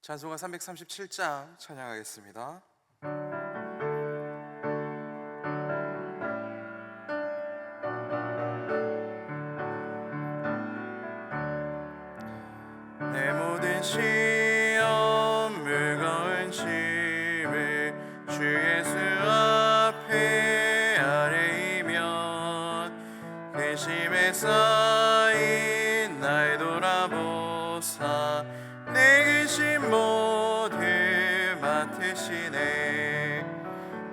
찬송가 337장 찬양하겠습니다. 내 모든 시험 무거운 짐을 주 예수 앞에 아뢰이면 그 짐에 쌓인 날 돌아보사 내 그 짐 모두 맡으시네.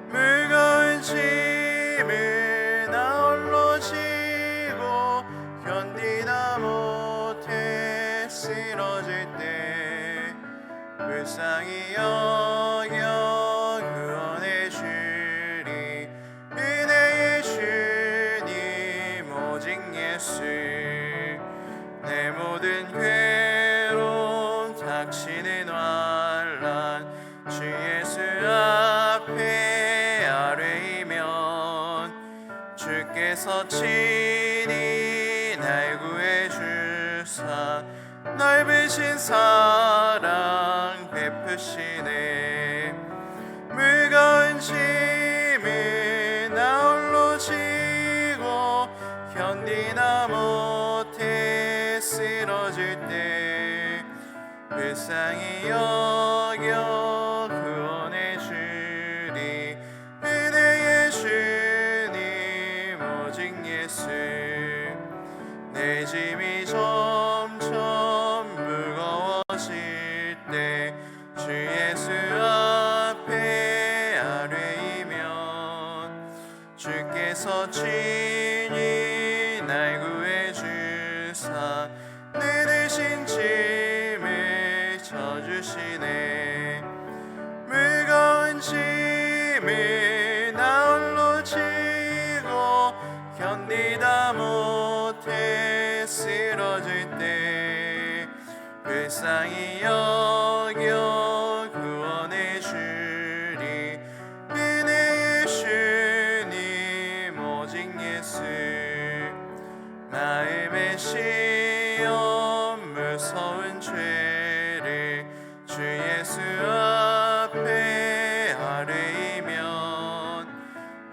무거운 짐을 나 홀로 지고 견디다 못해 쓰러질 때 불쌍히 여겨 구원해 주리 은혜의 주님 오직 예수. 내 모든 괴로움 닥치는 환난 주 예수 앞에 아뢰이면 주께서 친히 날 구해 주사 넓으신 사랑 베푸시네. 무거운 짐을 나 홀로 지고 견디다 못해 쓰러질 때 불쌍히 여겨 구원해 주리 은혜의 주님 오직 예수. 내 짐이 점점 무거워질 때 주 예수 앞에 아뢰이면 주께서 친히 날 구해 주사 내 대신 짐을 져주시네. 무거운 짐을 나 홀로 지고 견디다 못해 쓰러질 때 불쌍히 여겨 구원해 주리 은혜의 주님 오직 예수. 마음의 시험 무서운 죄를 주 예수 앞에 아뢰이면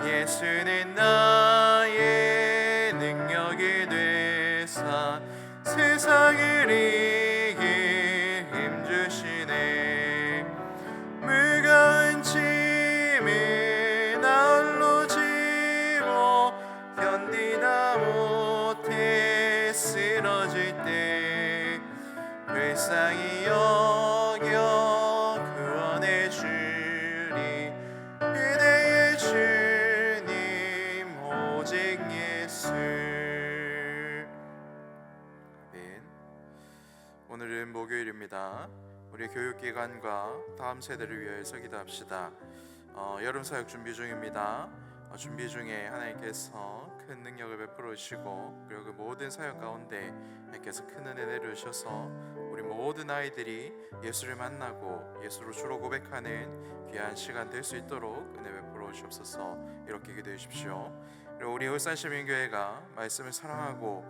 예수는 나의 능력이 되사 세상을 이길 힘주시네. 무거운 짐을 나 홀로 지고 견디다 못해 쓰러질 때 불쌍히 여겨 구원해 주리 은혜의 주님 오직 예수. 오늘은 목요일입니다. 우리 교육기관과 다음 세대를 위해서 기도합시다. 여름 사역 준비 중입니다. 준비 중에 하나님께서 큰 능력을 베풀어 주시고 그리고 그 모든 사역 가운데 하나님께서 큰 은혜 내려주셔서 우리 모든 아이들이 예수를 만나고 예수로 주로 고백하는 귀한 시간 될 수 있도록 은혜 베풀어 주옵소서. 이렇게 기도해 주십시오. 그리고 우리 울산시민교회가 말씀을 사랑하고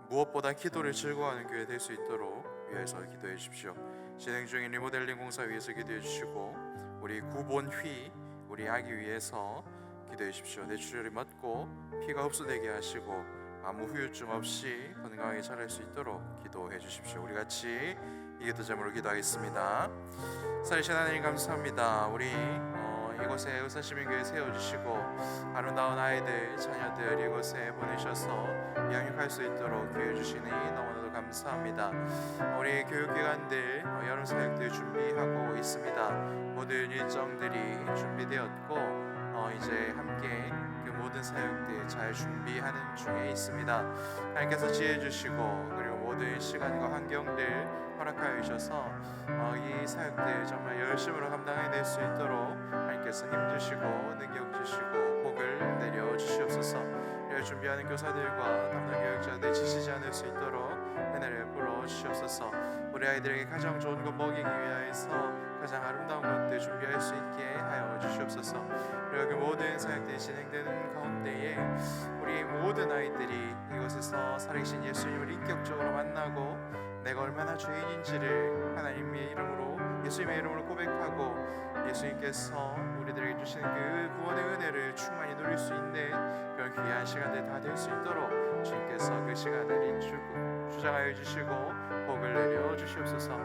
무엇보다 기도를 즐거워하는 교회 될 수 있도록 위해서 기도해 주십시오. 진행 중인 리모델링 공사 위해서 기도해 주시고 우리 구본휘 우리 아기 위해서 기도해 주십시오. 뇌출혈이 멎고 피가 흡수되게 하시고 아무 후유증 없이 건강하게 자랄 수 있도록 기도해 주십시오. 우리 같이 이 기도 제목으로 기도하겠습니다. 살아계신 하나님 감사합니다. 우리 이곳에 울산시민교회 세워주시고 아름다운 아이들 자녀들 이곳에 보내셔서 양육할 수 있도록 기회해 주시니 너무나도 감사합니다. 우리 교육기관들 여름 사역들 준비하고 있습니다. 모든 일정들이 준비되었고 이제 함께 그 모든 사역들 잘 준비하는 중에 있습니다. 하나님께서 지혜해 주시고 그리고 모든 시간과 환경들 허락하여 주셔서 이 사역들 정말 열심으로 감당해낼 수 있도록 하나님께서 힘주시고 능력 주시고 복을 내려 주시옵소서. 이를 준비하는 교사들과 담당 교육자들 지치지 않을 수 있도록 은혜를 베풀어 주시옵소서. 우리 아이들에게 가장 좋은 것 먹이기 위하여서 가장 아름다운 것들 준비할 수 있게 하여 주시옵소서. 그리고 그 모든 사역들이 진행되는 가운데에 우리 모든 아이들이 이곳에서 살아계신 예수님을 인격적으로 만나고 내가 얼마나 죄인인지를 하나님의 이름으로, 예수님의 이름으로 고백하고 예수님께서 우리들에게 주시는 그 구원의 은혜를 충만히 누릴 수 있는 그런 귀한 시간들 다 될 수 있도록 주님께서 그 시간을 주장하여 주시고 복을 내려 주시옵소서.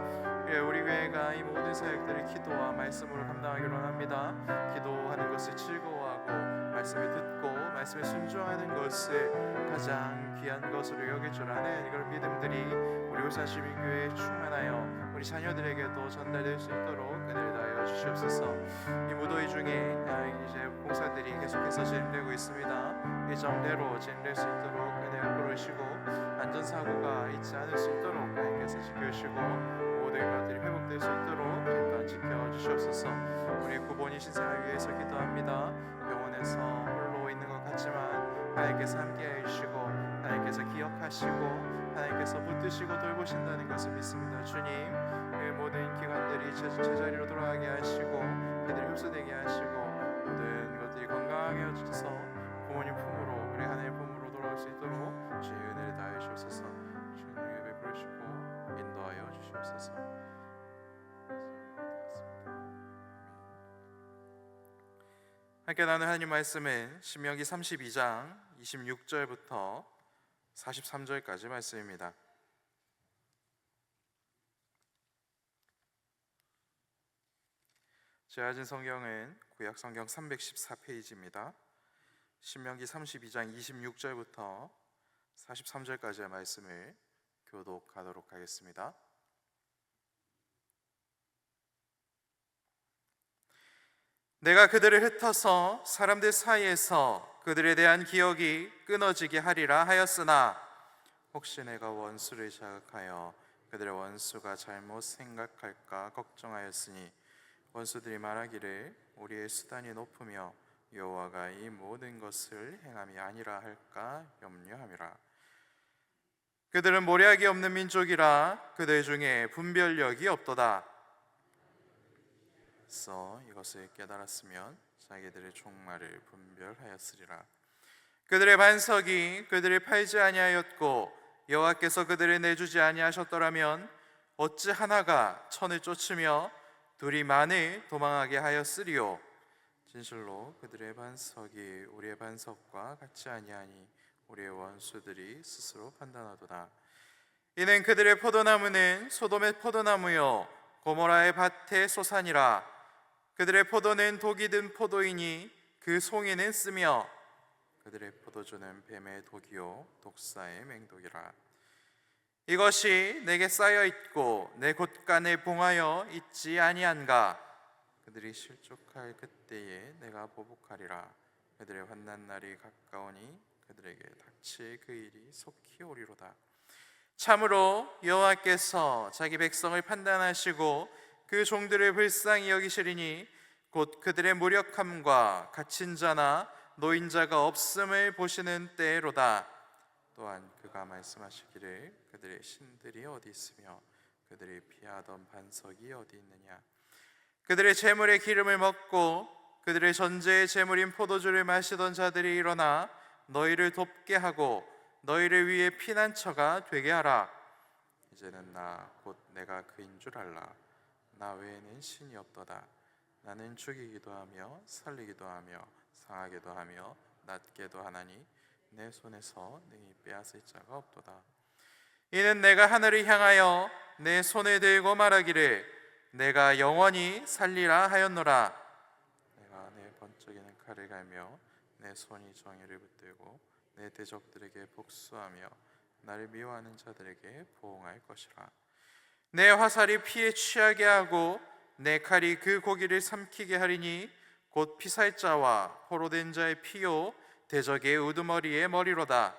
우리 교회가 이 모든 사역들을 기도와 말씀으로 감당하기로 합니다. 기도하는 것을 즐거워하고 말씀을 듣고 말씀에 순종하는 것을 가장 귀한 것으로 여길 줄 아는 그런 믿음들이 우리 울산시민교회에 충만하여 우리 자녀들에게도 전달될 수 있도록 은혜를 다하여 주시옵소서. 이 무더위 중에 이제 봉사들이 계속해서 진행되고 있습니다. 일정대로 진행될 수 있도록 은혜 베풀으시고 안전사고가 있지 않을 수 있도록 하나님께서 지켜주시고 모든 것들이 회복될 수 있도록 또한 지켜주시옵소서. 우리 구본이 신생을 위해서 기도합니다. 병원에서 홀로 있는 것 같지만 하나님께서 함께해 주시고 하나님께서 기억하시고 하나님께서 붙드시고 돌보신다는 것을 믿습니다. 주님, 그 모든 기관들이 제자리로 돌아가게 하시고 그들이 흡수되게 하시고 모든 것들이 건강하게 하셔서 부모님 품으로, 우리 하나님의 품으로 돌아올 수 있도록 주의 은혜를 다해 주옵소서. 주의 능력 베풀으시고 인도하여 주시옵소서. 함께 나눈 하나님 말씀은 신명기 32장 26절부터 43절까지 말씀입니다. 제가 가진 성경은 구약 성경 314페이지입니다. 신명기 32장 26절부터 43절까지의 말씀을 교독하도록 하겠습니다. 내가 그들을 흩어서 사람들 사이에서 그들에 대한 기억이 끊어지게 하리라 하였으나 혹시 내가 원수를 자극하여 그들의 원수가 잘못 생각할까 걱정하였으니 원수들이 말하기를 우리의 수단이 높으며 여호와가 이 모든 것을 행함이 아니라 할까 염려함이라. 그들은 모략이 없는 민족이라 그들 중에 분별력이 없도다. 그래서 이것을 깨달았으면 자기들의 종말을 분별하였으리라. 그들의 반석이 그들을 팔지 아니하였고 여호와께서 그들을 내주지 아니하셨더라면 어찌 하나가 천을 쫓으며 둘이 만을 도망하게 하였으리요. 진실로 그들의 반석이 우리의 반석과 같지 아니하니 우리의 원수들이 스스로 판단하도다. 이는 그들의 포도나무는 소돔의 포도나무요 고모라의 밭의 소산이라. 그들의 포도는 독이 든 포도이니 그 송이는 쓰며 그들의 포도주는 뱀의 독이요 독사의 맹독이라. 이것이 내게 쌓여 있고 내 곳간에 봉하여 있지 아니한가. 그들이 실족할 그때에 내가 보복하리라. 그들의 환난 날이 가까우니 그들에게 닥칠 그 일이 속히 오리로다. 참으로 여호와께서 자기 백성을 판단하시고 그 종들을 불쌍히 여기시리니 곧 그들의 무력함과 갇힌 자나 노인자가 없음을 보시는 때로다. 또한 그가 말씀하시기를 그들의 신들이 어디 있으며 그들이 피하던 반석이 어디 있느냐. 그들의 재물의 기름을 먹고 그들의 전제의 재물인 포도주를 마시던 자들이 일어나 너희를 돕게 하고 너희를 위해 피난처가 되게 하라. 이제는 나 곧 내가 그인 줄 알라. 나 외에는 신이 없도다. 나는 죽이기도 하며 살리기도 하며 상하게도 하며 낫게도 하나니 내 손에서 능히 빼앗을 자가 없도다. 이는 내가 하늘을 향하여 내 손을 들고 말하기를 내가 영원히 살리라 하였노라. 내가 내 번쩍이는 칼을 갈며 내 손이 정의를 붙들고 내 대적들에게 복수하며 나를 미워하는 자들에게 보응할 것이라. 내 화살이 피에 취하게 하고 내 칼이 그 고기를 삼키게 하리니 곧 피살자와 포로된 자의 피요 대적의 우두머리의 머리로다.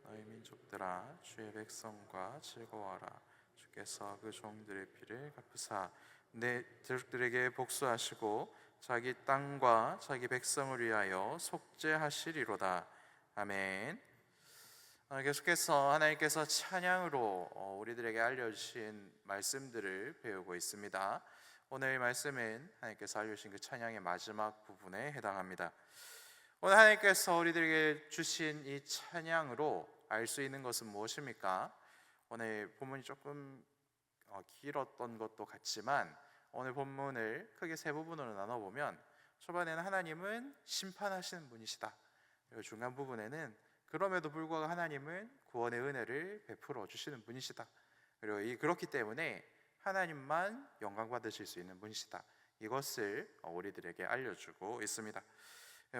너희 민족들아 주의 백성과 즐거워하라. 주께서 그 종들의 피를 갚으사 내 대적들에게 복수하시고 자기 땅과 자기 백성을 위하여 속죄하시리로다. 아멘. 계속해서 하나님께서 찬양으로 우리들에게 알려주신 말씀들을 배우고 있습니다. 오늘 말씀은 하나님께서 알려주신 그 찬양의 마지막 부분에 해당합니다. 오늘 하나님께서 우리들에게 주신 이 찬양으로 알 수 있는 것은 무엇입니까? 오늘 본문이 조금 길었던 것도 같지만 오늘 본문을 크게 세 부분으로 나눠보면 초반에는 하나님은 심판하시는 분이시다. 그리고 중간 부분에는 그럼에도 불구하고 하나님은 구원의 은혜를 베풀어 주시는 분이시다. 그리고 그렇기 때문에 하나님만 영광 받으실 수 있는 분이시다. 이것을 우리들에게 알려주고 있습니다.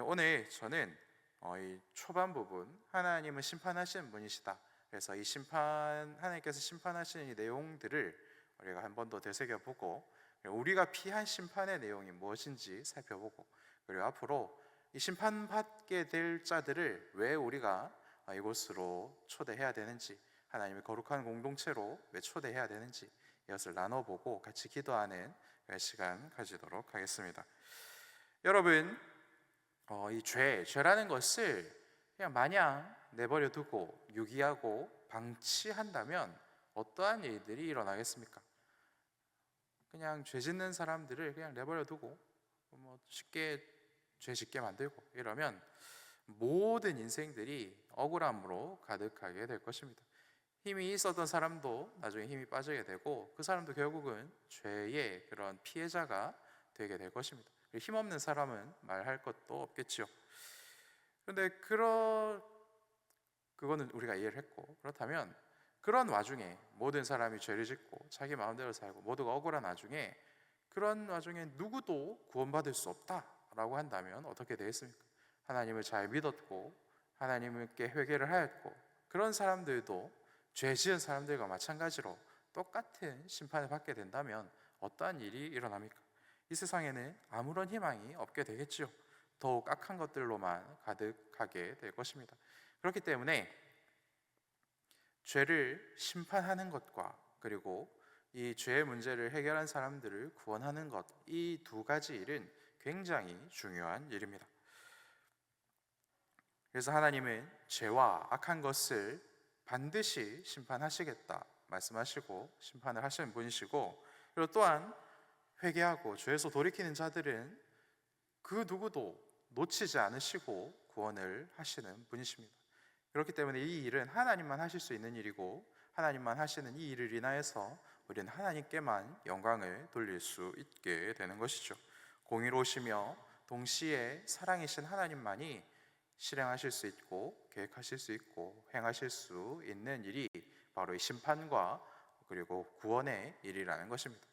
오늘 저는 이 초반 부분 하나님은 심판하시는 분이시다. 그래서 이 하나님께서 심판하시는 이 내용들을 우리가 한 번 더 되새겨보고 우리가 피한 심판의 내용이 무엇인지 살펴보고 그리고 앞으로 이 심판받게 될 자들을 왜 우리가 이곳으로 초대해야 되는지 하나님의 거룩한 공동체로 왜 초대해야 되는지 이것을 나눠보고 같이 기도하는 시간 가지도록 하겠습니다. 여러분 이 죄라는 것을 그냥 마냥 내버려 두고 유기하고 방치한다면 어떠한 일들이 일어나겠습니까? 그냥 죄 짓는 사람들을 그냥 내버려 두고 쉽게 죄 짓게 만들고 이러면 모든 인생들이 억울함으로 가득하게 될 것입니다. 힘이 있었던 사람도 나중에 힘이 빠지게 되고 그 사람도 결국은 죄의 그런 피해자가 되게 될 것입니다. 힘없는 사람은 말할 것도 없겠지요. 그런데 그거는 우리가 이해를 했고 그렇다면 그런 와중에 모든 사람이 죄를 짓고 자기 마음대로 살고 모두가 억울한 와중에 그런 와중에 누구도 구원받을 수 없다라고 한다면 어떻게 되겠습니까? 하나님을 잘 믿었고 하나님께 회개를 하였고 그런 사람들도 죄 지은 사람들과 마찬가지로 똑같은 심판을 받게 된다면 어떠한 일이 일어납니까? 이 세상에는 아무런 희망이 없게 되겠지요. 더욱 악한 것들로만 가득하게 될 것입니다. 그렇기 때문에 죄를 심판하는 것과 그리고 이 죄의 문제를 해결한 사람들을 구원하는 것, 이 두 가지 일은 굉장히 중요한 일입니다. 그래서 하나님은 죄와 악한 것을 반드시 심판하시겠다 말씀하시고 심판을 하시는 분이시고 그리고 또한 회개하고 죄에서 돌이키는 자들은 그 누구도 놓치지 않으시고 구원을 하시는 분이십니다. 그렇기 때문에 이 일은 하나님만 하실 수 있는 일이고 하나님만 하시는 이 일을 인하여서 우리는 하나님께만 영광을 돌릴 수 있게 되는 것이죠. 공의로우시며 동시에 사랑이신 하나님만이 실행하실 수 있고 계획하실 수 있고 행하실 수 있는 일이 바로 이 심판과 그리고 구원의 일이라는 것입니다.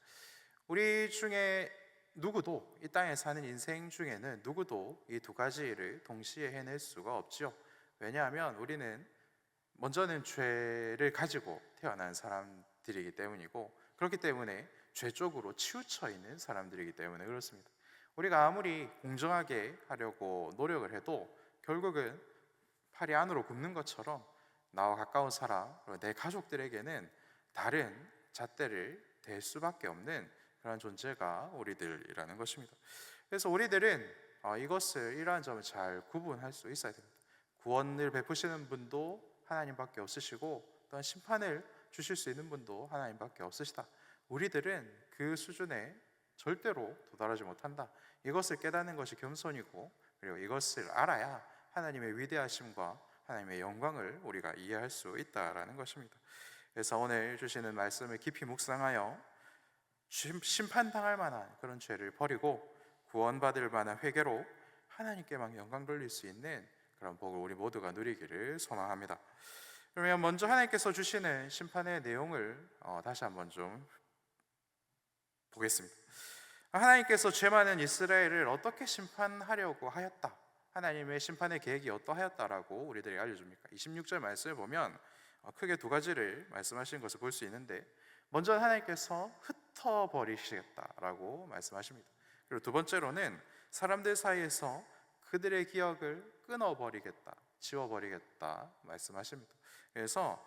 우리 중에 누구도 이 땅에 사는 인생 중에는 누구도 이 두 가지 일을 동시에 해낼 수가 없죠. 왜냐하면 우리는 먼저는 죄를 가지고 태어난 사람들이기 때문이고 그렇기 때문에 죄 쪽으로 치우쳐 있는 사람들이기 때문에 그렇습니다. 우리가 아무리 공정하게 하려고 노력을 해도 결국은 팔이 안으로 굽는 것처럼 나와 가까운 사람, 내 가족들에게는 다른 잣대를 댈 수밖에 없는 그런 존재가 우리들이라는 것입니다. 그래서 우리들은 이러한 점을 잘 구분할 수 있어야 됩니다. 구원을 베푸시는 분도 하나님밖에 없으시고 또한 심판을 주실 수 있는 분도 하나님밖에 없으시다. 우리들은 그 수준에 절대로 도달하지 못한다. 이것을 깨닫는 것이 겸손이고 그리고 이것을 알아야 하나님의 위대하심과 하나님의 영광을 우리가 이해할 수 있다라는 것입니다. 그래서 오늘 주시는 말씀을 깊이 묵상하여 심판당할 만한 그런 죄를 버리고 구원받을 만한 회개로 하나님께만 영광 돌릴 수 있는 그런 복을 우리 모두가 누리기를 소망합니다. 그러면 먼저 하나님께서 주시는 심판의 내용을 다시 한번 좀 보겠습니다. 하나님께서 죄 많은 이스라엘을 어떻게 심판하려고 하였다, 하나님의 심판의 계획이 어떠하였다라고 우리들에게 알려줍니까? 26절 말씀을 보면 크게 두 가지를 말씀하시는 것을 볼 수 있는데 먼저 하나님께서 흩어버리시겠다라고 말씀하십니다. 그리고 두 번째로는 사람들 사이에서 그들의 기억을 끊어버리겠다, 지워버리겠다 말씀하십니다. 그래서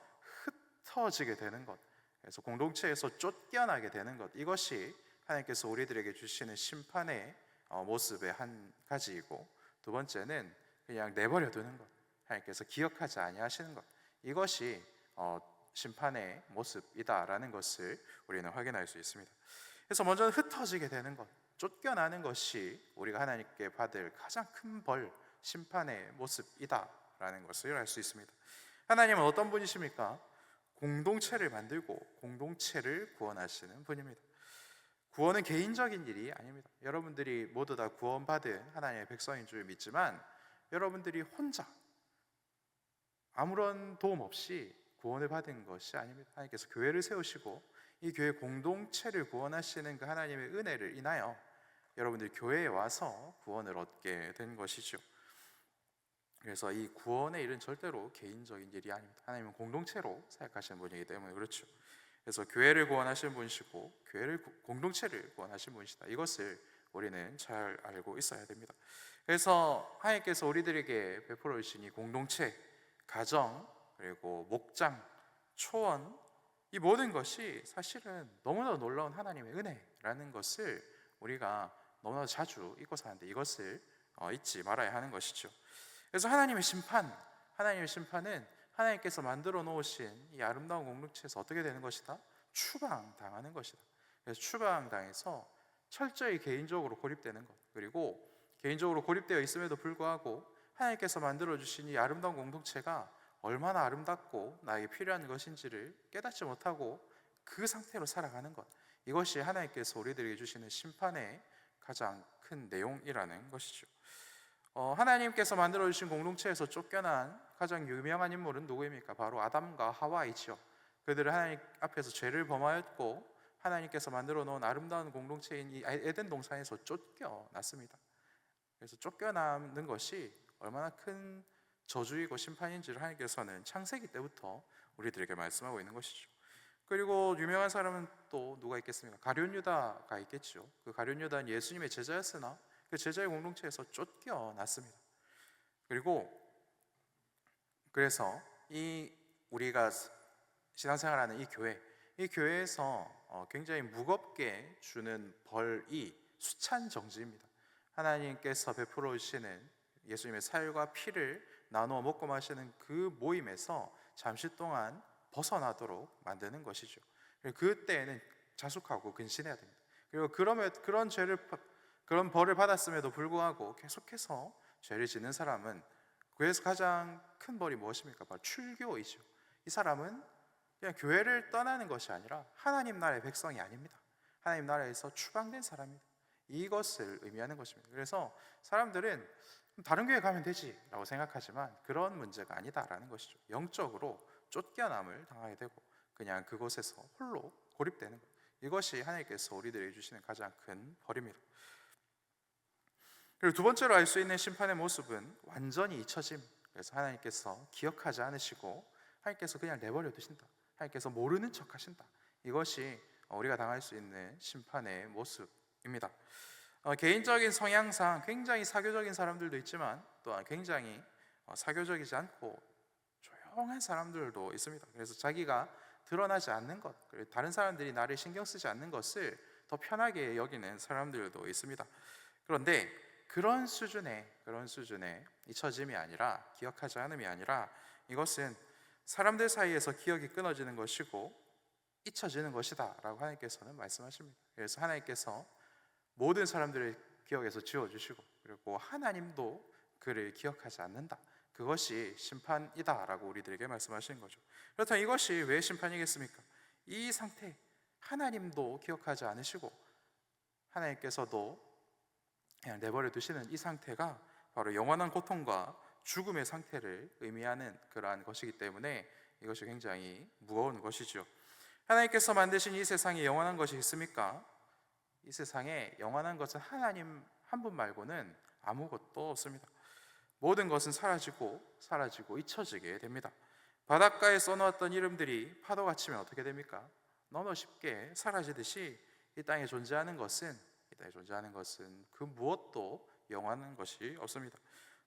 흩어지게 되는 것, 그래서 공동체에서 쫓겨나게 되는 것, 이것이 하나님께서 우리들에게 주시는 심판의 모습의 한 가지이고 두 번째는 그냥 내버려 두는 것, 하나님께서 기억하지 아니하시는 것, 이것이 심판의 모습이다라는 것을 우리는 확인할 수 있습니다. 그래서 먼저 흩어지게 되는 것, 쫓겨나는 것이 우리가 하나님께 받을 가장 큰 벌, 심판의 모습이다라는 것을 알 수 있습니다. 하나님은 어떤 분이십니까? 공동체를 만들고 공동체를 구원하시는 분입니다. 구원은 개인적인 일이 아닙니다. 여러분들이 모두 다 구원받은 하나님의 백성인 줄 믿지만 여러분들이 혼자 아무런 도움 없이 구원을 받은 것이 아닙니다. 하나님께서 교회를 세우시고 이 교회 공동체를 구원하시는 그 하나님의 은혜를 인하여 여러분들이 교회에 와서 구원을 얻게 된 것이죠. 그래서 이 구원의 일은 절대로 개인적인 일이 아닙니다. 하나님은 공동체로 사역하시는 분이기 때문에 그렇죠. 그래서 교회를 구원하시는 분이시고 공동체를 구원하시는 분이시다. 이것을 우리는 잘 알고 있어야 됩니다. 그래서 하나님께서 우리들에게 베풀어 주신 이 공동체, 가정, 그리고 목장, 초원, 이 모든 것이 사실은 너무나 놀라운 하나님의 은혜라는 것을 우리가 너무나 자주 잊고 사는데 이것을 잊지 말아야 하는 것이죠. 그래서 하나님의 심판은 하나님께서 만들어 놓으신 이 아름다운 공동체에서 어떻게 되는 것이다? 추방당하는 것이다. 그래서 추방당해서 철저히 개인적으로 고립되는 것, 그리고 개인적으로 고립되어 있음에도 불구하고 하나님께서 만들어 주신 이 아름다운 공동체가 얼마나 아름답고 나에게 필요한 것인지를 깨닫지 못하고 그 상태로 살아가는 것, 이것이 하나님께서 우리들에게 주시는 심판의 가장 큰 내용이라는 것이죠. 하나님께서 만들어주신 공동체에서 쫓겨난 가장 유명한 인물은 누구입니까? 바로 아담과 하와이죠. 그들은 하나님 앞에서 죄를 범하였고 하나님께서 만들어 놓은 아름다운 공동체인 이 에덴 동산에서 쫓겨났습니다. 그래서 쫓겨나는 것이 얼마나 큰 저주이고 심판인지를 하나님께서는 창세기 때부터 우리들에게 말씀하고 있는 것이죠. 그리고 유명한 사람은 또 누가 있겠습니까? 가룟 유다가 있겠죠. 그 가룟 유다는 예수님의 제자였으나 그 제자의 공동체에서 쫓겨났습니다. 그래서 우리가 신앙생활하는 이 교회에서 굉장히 무겁게 주는 벌이 수찬정지입니다. 하나님께서 베풀어 주시는 예수님의 살과 피를 나누어 먹고 마시는 그 모임에서 잠시 동안 벗어나도록 만드는 것이죠. 그때에는 자숙하고 근신해야 됩니다. 그리고 그런 벌을 받았음에도 불구하고 계속해서 죄를 짓는 사람은 그에서 가장 큰 벌이 무엇입니까? 바로 출교이죠. 이 사람은 그냥 교회를 떠나는 것이 아니라 하나님 나라의 백성이 아닙니다. 하나님 나라에서 추방된 사람입니다. 이것을 의미하는 것입니다. 그래서 사람들은 다른 교회 가면 되지 라고 생각하지만 그런 문제가 아니다라는 것이죠. 영적으로 쫓겨남을 당하게 되고 그냥 그곳에서 홀로 고립되는 것, 이것이 하나님께서 우리들에게 주시는 가장 큰 벌입니다. 그리고 두 번째로 알 수 있는 심판의 모습은 완전히 잊혀짐. 그래서 하나님께서 기억하지 않으시고 하나님께서 그냥 내버려 두신다. 하나님께서 모르는 척 하신다. 이것이 우리가 당할 수 있는 심판의 모습입니다. 개인적인 성향상 굉장히 사교적인 사람들도 있지만 또한 굉장히 사교적이지 않고 조용한 사람들도 있습니다. 그래서 자기가 드러나지 않는 것, 그리고 다른 사람들이 나를 신경 쓰지 않는 것을 더 편하게 여기는 사람들도 있습니다. 그런데 그런 수준의 잊혀짐이 아니라, 기억하지 않음이 아니라, 이것은 사람들 사이에서 기억이 끊어지는 것이고 잊혀지는 것이다 라고 하나님께서는 말씀하십니다. 그래서 하나님께서 모든 사람들의 기억에서 지워주시고, 그리고 하나님도 그를 기억하지 않는다, 그것이 심판이다 라고 우리들에게 말씀하시는 거죠. 그렇다면 이것이 왜 심판이겠습니까? 이 상태, 하나님도 기억하지 않으시고 하나님께서도 그냥 내버려 두시는 이 상태가 바로 영원한 고통과 죽음의 상태를 의미하는 그러한 것이기 때문에 이것이 굉장히 무거운 것이죠. 하나님께서 만드신 이 세상에 영원한 것이 있습니까? 이 세상에 영원한 것은 하나님 한 분 말고는 아무것도 없습니다. 모든 것은 사라지고 잊혀지게 됩니다. 바닷가에 써놓았던 이름들이 파도가 치면 어떻게 됩니까? 너무 쉽게 사라지듯이 이 땅에 존재하는 것은 그 무엇도 영원한 것이 없습니다.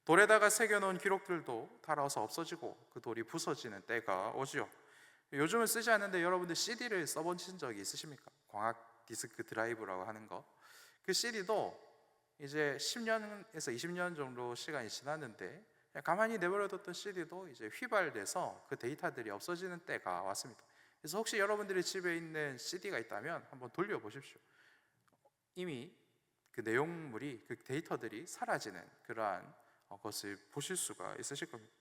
돌에다가 새겨놓은 기록들도 닳아서 없어지고 그 돌이 부서지는 때가 오지요. 요즘은 쓰지 않는데 여러분들 CD를 써보신 적이 있으십니까? 광학 디스크 드라이브라고 하는 거. 그 CD도 이제 10년에서 20년 정도 시간이 지났는데 가만히 내버려뒀던 CD도 이제 휘발돼서 그 데이터들이 없어지는 때가 왔습니다. 그래서 혹시 여러분들의 집에 있는 CD가 있다면 한번 돌려보십시오. 이미 그 내용물이, 그 데이터들이 사라지는 그러한 것을 보실 수가 있으실 겁니다.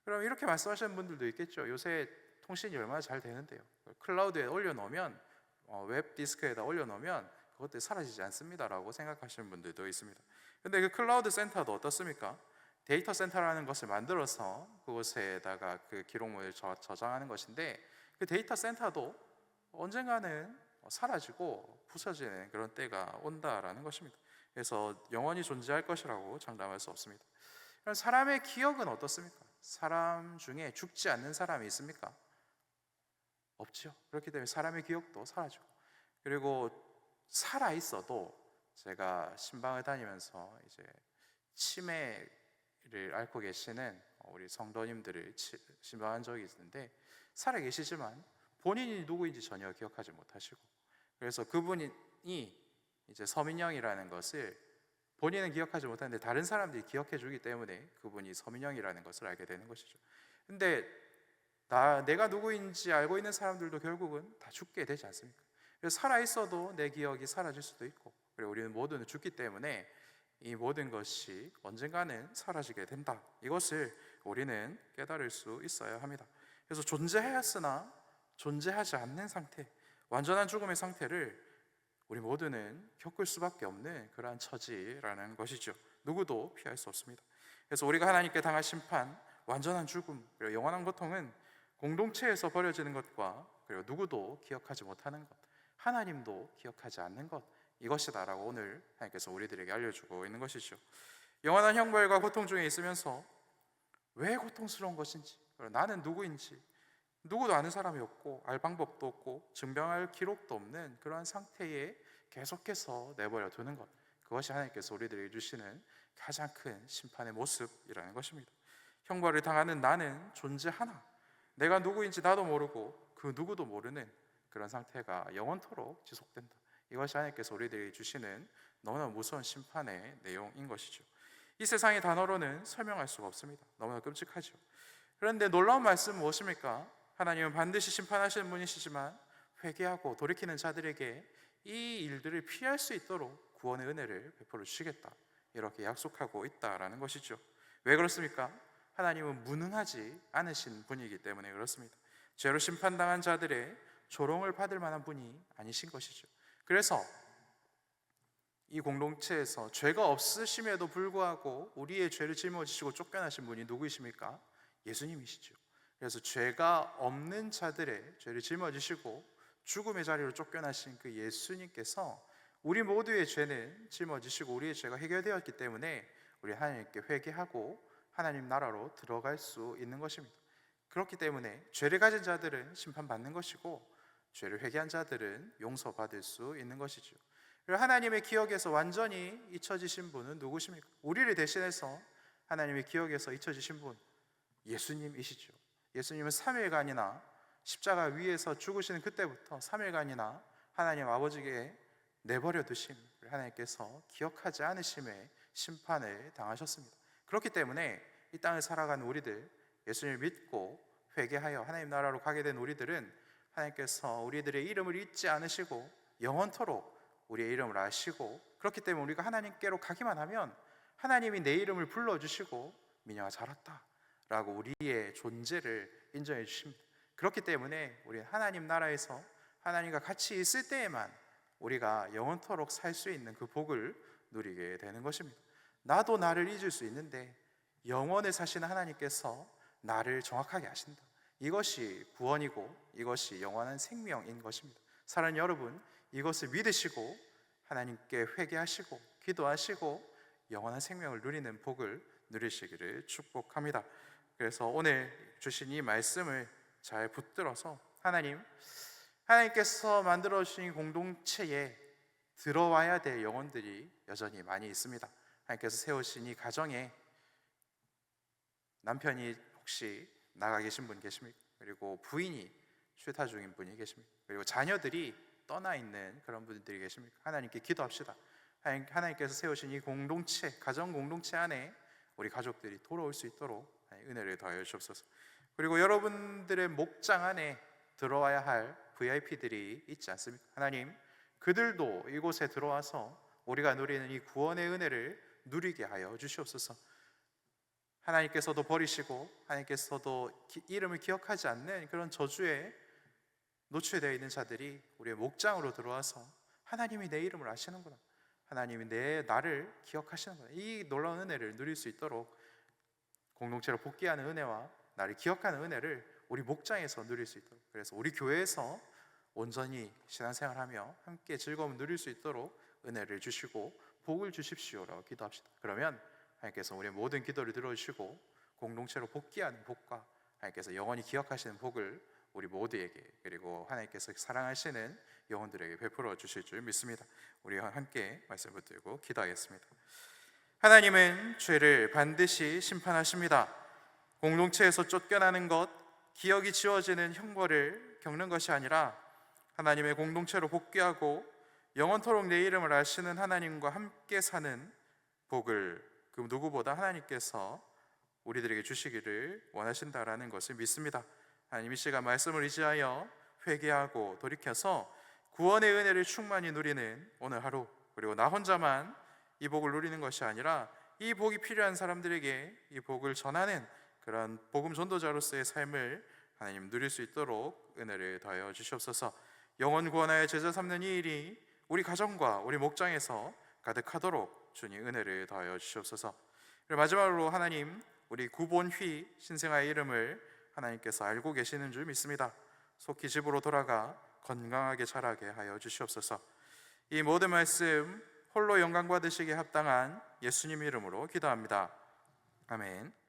그럼 이렇게 말씀하시는 분들도 있겠죠. 요새 통신이 얼마나 잘 되는데요. 클라우드에 올려놓으면 웹 디스크에다 올려놓으면 그것들이 사라지지 않습니다라고 생각하시는 분들도 있습니다. 근데 그 클라우드 센터도 어떻습니까? 데이터 센터라는 것을 만들어서 그곳에다가 그 기록물을 저장하는 것인데, 그 데이터 센터도 언젠가는 사라지고 부서지는 그런 때가 온다라는 것입니다. 그래서 영원히 존재할 것이라고 장담할 수 없습니다. 그럼 사람의 기억은 어떻습니까? 사람 중에 죽지 않는 사람이 있습니까? 없죠. 그렇기 때문에 사람의 기억도 사라지고, 그리고 살아 있어도, 제가 신방을 다니면서 이제 치매를 앓고 계시는 우리 성도님들을 신방한 적이 있는데, 살아 계시지만 본인이 누구인지 전혀 기억하지 못하시고, 그래서 그분이 이제 서민영이라는 것을 본인은 기억하지 못하는데 다른 사람들이 기억해 주기 때문에 그분이 서민영이라는 것을 알게 되는 것이죠. 근데 내가 누구인지 알고 있는 사람들도 결국은 다 죽게 되지 않습니까? 그래서 살아 있어도 내 기억이 사라질 수도 있고, 그리고 우리는 모두는 죽기 때문에 이 모든 것이 언젠가는 사라지게 된다. 이것을 우리는 깨달을 수 있어야 합니다. 그래서 존재하였으나 존재하지 않는 상태, 완전한 죽음의 상태를 우리 모두는 겪을 수밖에 없는 그러한 처지라는 것이죠. 누구도 피할 수 없습니다. 그래서 우리가 하나님께 당할 심판, 완전한 죽음, 그리고 영원한 고통은 공동체에서 벌어지는 것과, 그리고 누구도 기억하지 못하는 것, 하나님도 기억하지 않는 것, 이것이다라고 오늘 하나님께서 우리들에게 알려주고 있는 것이죠. 영원한 형벌과 고통 중에 있으면서 왜 고통스러운 것인지, 나는 누구인지 누구도 아는 사람이 없고 알 방법도 없고 증명할 기록도 없는 그러한 상태에 계속해서 내버려 두는 것, 그것이 하나님께서 우리들에게 주시는 가장 큰 심판의 모습이라는 것입니다. 형벌을 당하는 나는 존재하나 내가 누구인지 나도 모르고 그 누구도 모르는 그런 상태가 영원토록 지속된다. 이것이 하나님께서 우리들에게 주시는 너무나 무서운 심판의 내용인 것이죠. 이 세상의 단어로는 설명할 수가 없습니다. 너무나 끔찍하죠. 그런데 놀라운 말씀은 무엇입니까? 하나님은 반드시 심판하시는 분이시지만 회개하고 돌이키는 자들에게 이 일들을 피할 수 있도록 구원의 은혜를 베풀어 주시겠다, 이렇게 약속하고 있다라는 것이죠. 왜 그렇습니까? 하나님은 무능하지 않으신 분이기 때문에 그렇습니다. 죄로 심판당한 자들의 조롱을 받을 만한 분이 아니신 것이죠. 그래서 이 공동체에서 죄가 없으심에도 불구하고 우리의 죄를 짊어지시고 쫓겨나신 분이 누구이십니까? 예수님이시죠. 그래서 죄가 없는 자들의 죄를 짊어지시고 죽음의 자리로 쫓겨나신 그 예수님께서 우리 모두의 죄는 짊어지시고 우리의 죄가 해결되었기 때문에 우리 하나님께 회개하고 하나님 나라로 들어갈 수 있는 것입니다. 그렇기 때문에 죄를 가진 자들은 심판받는 것이고 죄를 회개한 자들은 용서받을 수 있는 것이죠. 그리고 하나님의 기억에서 완전히 잊혀지신 분은 누구십니까? 우리를 대신해서 하나님의 기억에서 잊혀지신 분, 예수님이시죠. 예수님은 3일간이나 십자가 위에서 죽으시는 그때부터 3일간이나 하나님 아버지께 내버려 두심, 하나님께서 기억하지 않으심의 심판을 당하셨습니다. 그렇기 때문에 이 땅을 살아가는 우리들, 예수님을 믿고 회개하여 하나님 나라로 가게 된 우리들은 하나님께서 우리들의 이름을 잊지 않으시고 영원토록 우리의 이름을 아시고, 그렇기 때문에 우리가 하나님께로 가기만 하면 하나님이 내 이름을 불러주시고 민영아 잘 왔다 라고 우리의 존재를 인정해 주십니다. 그렇기 때문에 우리는 하나님 나라에서 하나님과 같이 있을 때에만 우리가 영원토록 살 수 있는 그 복을 누리게 되는 것입니다. 나도 나를 잊을 수 있는데 영원에 사시는 하나님께서 나를 정확하게 아신다. 이것이 구원이고 이것이 영원한 생명인 것입니다. 사랑하는 여러분, 이것을 믿으시고 하나님께 회개하시고 기도하시고 영원한 생명을 누리는 복을 누리시기를 축복합니다. 그래서 오늘 주신 이 말씀을 잘 붙들어서 하나님께서 만들어 주신 공동체에 들어와야 될 영혼들이 여전히 많이 있습니다. 하나님께서 세우신 이 가정에 남편이 혹시 나가 계신 분 계십니까? 그리고 부인이 출타 중인 분이 계십니까? 그리고 자녀들이 떠나 있는 그런 분들이 계십니까? 하나님께 기도합시다. 하나님께서 세우신 이 공동체, 가정 공동체 안에 우리 가족들이 돌아올 수 있도록 은혜를 더하여 주옵소서. 그리고 여러분들의 목장 안에 들어와야 할 VIP들이 있지 않습니까? 하나님, 그들도 이곳에 들어와서 우리가 누리는 이 구원의 은혜를 누리게 하여 주시옵소서. 하나님께서도 버리시고 하나님께서도 이름을 기억하지 않는 그런 저주에 노출되어 있는 자들이 우리의 목장으로 들어와서 하나님이 내 이름을 아시는구나, 하나님이 나를 기억하시는구나, 이 놀라운 은혜를 누릴 수 있도록 공동체로 복귀하는 은혜와 나를 기억하는 은혜를 우리 목장에서 누릴 수 있도록, 그래서 우리 교회에서 온전히 신앙생활하며 함께 즐거움을 누릴 수 있도록 은혜를 주시고 복을 주십시오라고 기도합시다. 그러면 하나님께서 우리의 모든 기도를 들어주시고 공동체로 복귀하는 복과 하나님께서 영원히 기억하시는 복을 우리 모두에게, 그리고 하나님께서 사랑하시는 영혼들에게 베풀어 주실 줄 믿습니다. 우리 함께 말씀 붙들고 기도하겠습니다. 하나님은 죄를 반드시 심판하십니다. 공동체에서 쫓겨나는 것, 기억이 지워지는 형벌을 겪는 것이 아니라 하나님의 공동체로 복귀하고 영원토록 내 이름을 아시는 하나님과 함께 사는 복을 그 누구보다 하나님께서 우리들에게 주시기를 원하신다라는 것을 믿습니다. 하나님, 이 시간 말씀을 의지하여 회개하고 돌이켜서 구원의 은혜를 충만히 누리는 오늘 하루, 그리고 나 혼자만 이 복을 누리는 것이 아니라 이 복이 필요한 사람들에게 이 복을 전하는 그런 복음 전도자로서의 삶을 하나님 누릴 수 있도록 은혜를 더하여 주시옵소서. 영혼 구원하여 제자 삼는 이 일이 우리 가정과 우리 목장에서 가득하도록 주님 은혜를 더하여 주시옵소서. 그리고 마지막으로 하나님, 우리 구본휘 신생아의 이름을 하나님께서 알고 계시는 줄 믿습니다. 속히 집으로 돌아가 건강하게 자라게 하여 주시옵소서. 이 모든 말씀 홀로 영광 받으시기에 합당한 예수님 이름으로 기도합니다. 아멘.